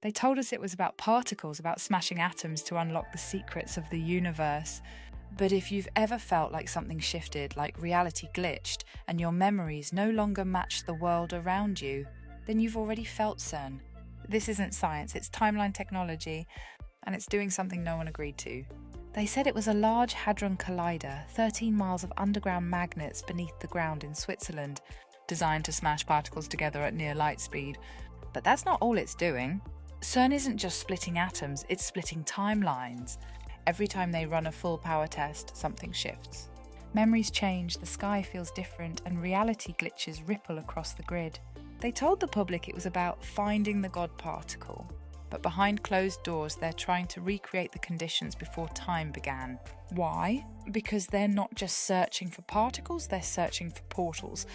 They told us it was about particles, about smashing atoms to unlock the secrets of the universe. But if you've ever felt like something shifted, like reality glitched, and your memories no longer match the world around you, then you've already felt CERN. This isn't science, it's timeline technology, and it's doing something no one agreed to. They said it was a large hadron collider, 13 miles of underground magnets beneath the ground in Switzerland, designed to smash particles together at near light speed. But that's not all it's doing. CERN isn't just splitting atoms, it's splitting timelines. Every time they run a full power test, something shifts. Memories change, the sky feels different, and reality glitches ripple across the grid. They told the public it was about finding the God particle, but behind closed doors they're trying to recreate the conditions before time began. Why? Because they're not just searching for particles, they're searching for portals.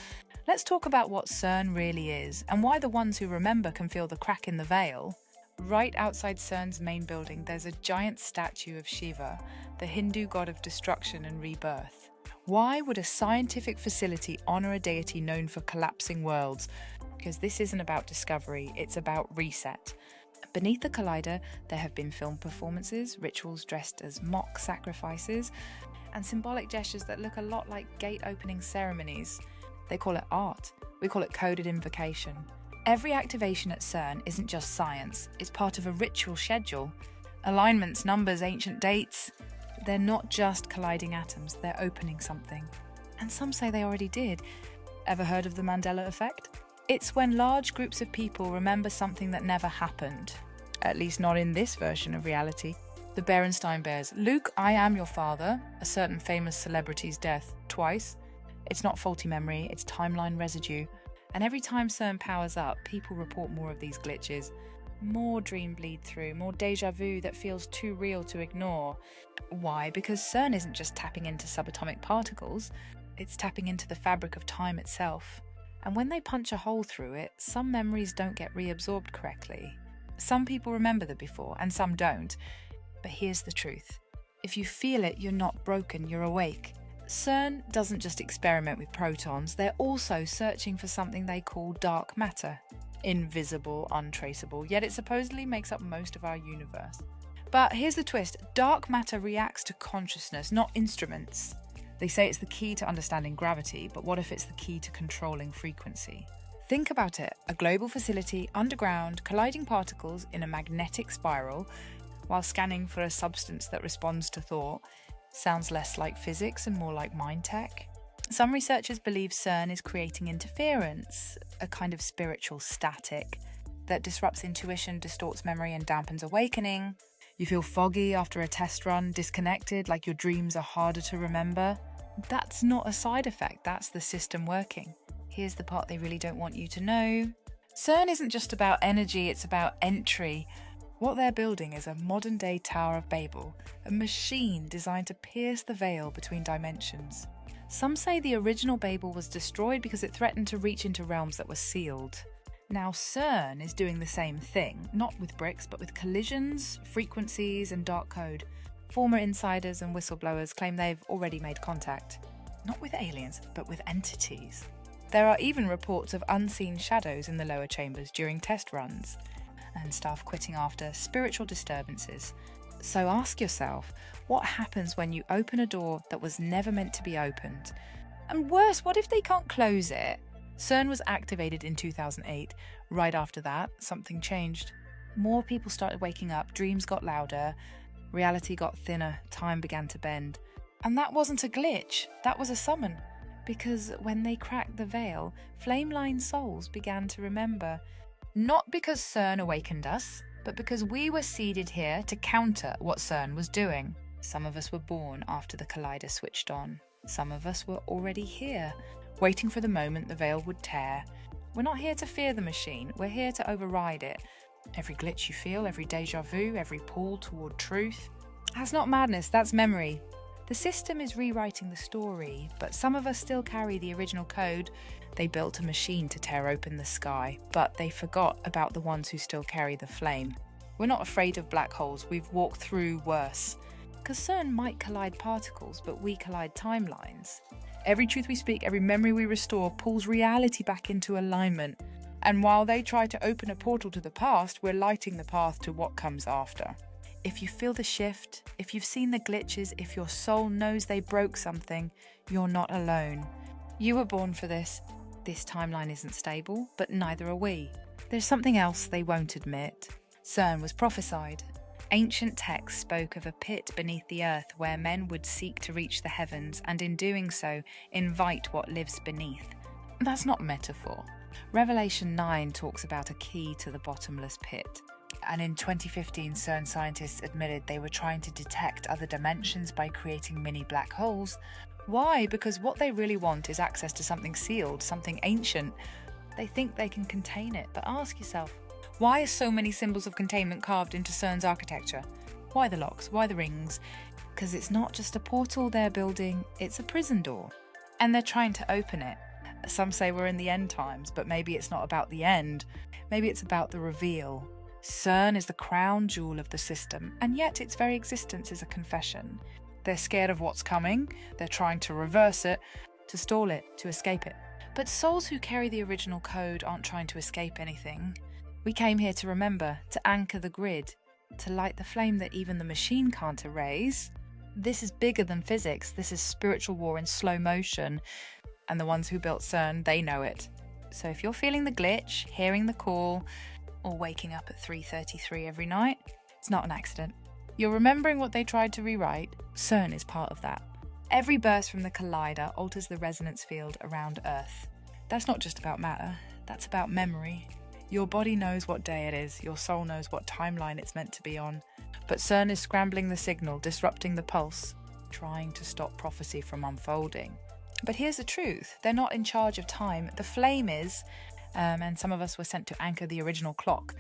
Let's talk about what CERN really is, and why the ones who remember can feel the crack in the veil. Right outside CERN's main building, there's a giant statue of Shiva, the Hindu god of destruction and rebirth. Why would a scientific facility honor a deity known for collapsing worlds? Because this isn't about discovery, it's about reset. Beneath the collider, there have been film performances, rituals dressed as mock sacrifices, and symbolic gestures that look a lot like gate opening ceremonies. They call it art. We call it coded invocation. Every activation at CERN isn't just science, it's part of a ritual schedule. Alignments, numbers, ancient dates. They're not just colliding atoms, they're opening something. And some say they already did. Ever heard of the Mandela Effect? It's when large groups of people remember something that never happened. At least not in this version of reality. The Berenstain Bears. Luke, I am your father. A certain famous celebrity's death. Twice. It's not faulty memory, it's timeline residue. And every time CERN powers up, people report more of these glitches. More dream bleed through, more deja vu that feels too real to ignore. Why? Because CERN isn't just tapping into subatomic particles, it's tapping into the fabric of time itself. And when they punch a hole through it, some memories don't get reabsorbed correctly. Some people remember the before, and some don't. But here's the truth. If you feel it, you're not broken, you're awake. CERN doesn't just experiment with protons, they're also searching for something they call dark matter. Invisible, untraceable, yet it supposedly makes up most of our universe. But here's the twist, dark matter reacts to consciousness, not instruments. They say it's the key to understanding gravity, but what if it's the key to controlling frequency? Think about it, a global facility underground, colliding particles in a magnetic spiral, while scanning for a substance that responds to thought. Sounds less like physics and more like mind tech. Some researchers believe CERN is creating interference, a kind of spiritual static that disrupts intuition, distorts memory and dampens awakening. You feel foggy after a test run, disconnected, like your dreams are harder to remember. That's not a side effect, that's the system working. Here's the part they really don't want you to know. CERN isn't just about energy, it's about entry. What they're building is a modern-day Tower of Babel, a machine designed to pierce the veil between dimensions. Some say the original Babel was destroyed because it threatened to reach into realms that were sealed. Now CERN is doing the same thing, not with bricks, but with collisions, frequencies, and dark code. Former insiders and whistleblowers claim they've already made contact. Not with aliens, but with entities. There are even reports of unseen shadows in the lower chambers during test runs, and staff quitting after spiritual disturbances. So ask yourself, what happens when you open a door that was never meant to be opened? And worse, what if they can't close it? CERN was activated in 2008. Right after that, something changed. More people started waking up, dreams got louder, reality got thinner, time began to bend. And that wasn't a glitch, that was a summon. Because when they cracked the veil, flame-line souls began to remember. Not because CERN awakened us, but because we were seeded here to counter what CERN was doing. Some of us were born after the collider switched on. Some of us were already here, waiting for the moment the veil would tear. We're not here to fear the machine, we're here to override it. Every glitch you feel, every deja vu, every pull toward truth. That's not madness, that's memory. The system is rewriting the story, but some of us still carry the original code. They built a machine to tear open the sky, but they forgot about the ones who still carry the flame. We're not afraid of black holes, we've walked through worse. Because CERN might collide particles, but we collide timelines. Every truth we speak, every memory we restore pulls reality back into alignment. And while they try to open a portal to the past, we're lighting the path to what comes after. If you feel the shift, if you've seen the glitches, if your soul knows they broke something, you're not alone. You were born for this. This timeline isn't stable, but neither are we. There's something else they won't admit. CERN was prophesied. Ancient texts spoke of a pit beneath the earth where men would seek to reach the heavens and in doing so, invite what lives beneath. That's not metaphor. Revelation 9 talks about a key to the bottomless pit. And in 2015, CERN scientists admitted they were trying to detect other dimensions by creating mini black holes. Why? Because what they really want is access to something sealed, something ancient. They think they can contain it, but ask yourself, why are so many symbols of containment carved into CERN's architecture? Why the locks? Why the rings? Because it's not just a portal they're building, it's a prison door. And they're trying to open it. Some say we're in the end times, but maybe it's not about the end. Maybe it's about the reveal. CERN is the crown jewel of the system, and yet its very existence is a confession. They're scared of what's coming, they're trying to reverse it, to stall it, to escape it. But souls who carry the original code aren't trying to escape anything. We came here to remember, to anchor the grid, to light the flame that even the machine can't erase. This is bigger than physics, this is spiritual war in slow motion, and the ones who built CERN, they know it. So if you're feeling the glitch, hearing the call, or waking up at 3:33 every night, it's not an accident. You're remembering what they tried to rewrite. CERN is part of that. Every burst from the collider alters the resonance field around Earth. That's not just about matter, that's about memory. Your body knows what day it is, your soul knows what timeline it's meant to be on. But CERN is scrambling the signal, disrupting the pulse, trying to stop prophecy from unfolding. But here's the truth, they're not in charge of time, the flame is, and some of us were sent to anchor the original clock.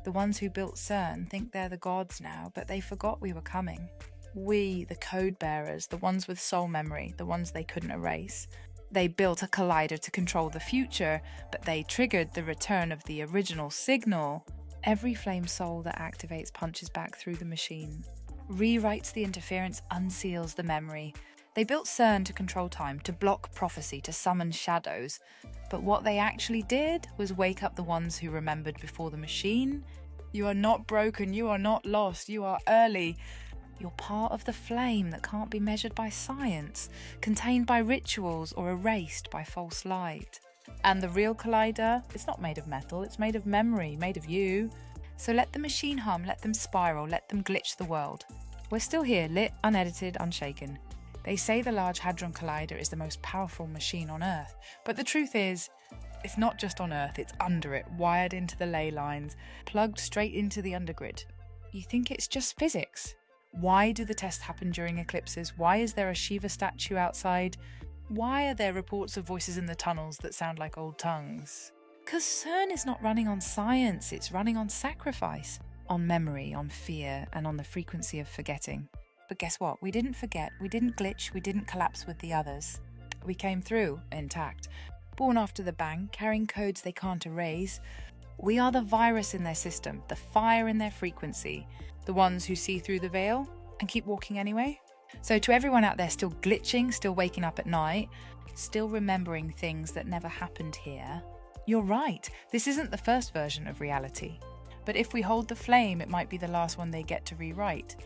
The ones who built CERN think they're the gods now, but they forgot we were coming. We, the codebearers, the ones with soul memory, the ones they couldn't erase. They built a collider to control the future, but they triggered the return of the original signal. Every flame soul that activates punches back through the machine, rewrites the interference, unseals the memory. They built CERN to control time, to block prophecy, to summon shadows. But what they actually did was wake up the ones who remembered before the machine. You are not broken, you are not lost, you are early. You're part of the flame that can't be measured by science, contained by rituals or erased by false light. And the real collider, it's not made of metal, it's made of memory, made of you. So let the machine hum, let them spiral, let them glitch the world. We're still here, lit, unedited, unshaken. They say the Large Hadron Collider is the most powerful machine on Earth, but the truth is, it's not just on Earth, it's under it, wired into the ley lines, plugged straight into the undergrid. You think it's just physics? Why do the tests happen during eclipses? Why is there a Shiva statue outside? Why are there reports of voices in the tunnels that sound like old tongues? Because CERN is not running on science, it's running on sacrifice, on memory, on fear, and on the frequency of forgetting. But guess what? We didn't forget, we didn't glitch, we didn't collapse with the others. We came through intact, born after the bang, carrying codes they can't erase. We are the virus in their system, the fire in their frequency, the ones who see through the veil and keep walking anyway. So to everyone out there still glitching, still waking up at night, still remembering things that never happened here, you're right, this isn't the first version of reality. But if we hold the flame, it might be the last one they get to rewrite.